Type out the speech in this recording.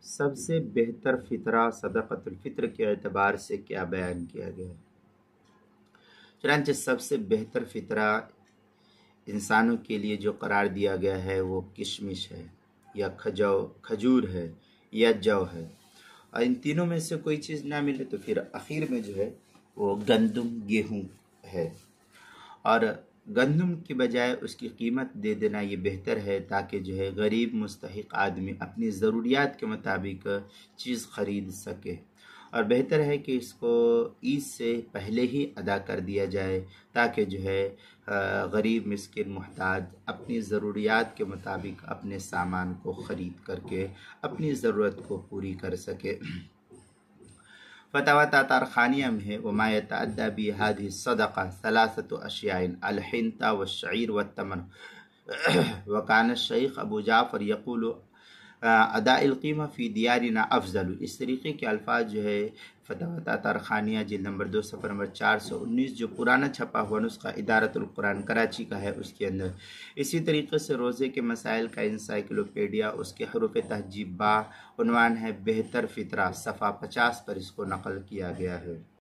سب سے بہتر فطرہ صدقۃ الفطر کے اعتبار سے کیا بیان کیا گیا ہے؟ چنانچہ سب سے بہتر فطرہ انسانوں کے لیے جو قرار دیا گیا ہے وہ کشمش ہے یا کھجور ہے یا جو ہے، اور ان تینوں میں سے کوئی چیز نہ ملے تو پھر اخیر میں جو ہے وہ گندم گیہوں ہے، اور گندم کی بجائے اس کی قیمت دے دینا یہ بہتر ہے تاکہ جو ہے غریب مستحق آدمی اپنی ضروریات کے مطابق چیز خرید سکے، اور بہتر ہے کہ اس کو عید سے پہلے ہی ادا کر دیا جائے تاکہ جو ہے غریب مسکین محتاج اپنی ضروریات کے مطابق اپنے سامان کو خرید کر کے اپنی ضرورت کو پوری کر سکے۔ فتاوی تاتارخانیہ میں ہے وما يتعدى بهذه الصدقة ثلاثة أشياء الحنطة والشعير والتمر وكان الشيخ ابو جعفر يقول ادا القیمہ فی دیارنا افضل۔ اس طریقے کے الفاظ جو ہے فتاوی تاتارخانیہ جلد نمبر 2 صفحہ نمبر 419 جو پرانا چھپا ہوا نسخہ ادارۃ القرآن کراچی کا ہے اس کے اندر اسی طریقے سے روزے کے مسائل کا انسائکلوپیڈیا اس کے حروف تہجیب با عنوان ہے بہتر فطرہ، صفحہ 50 پر اس کو نقل کیا گیا ہے۔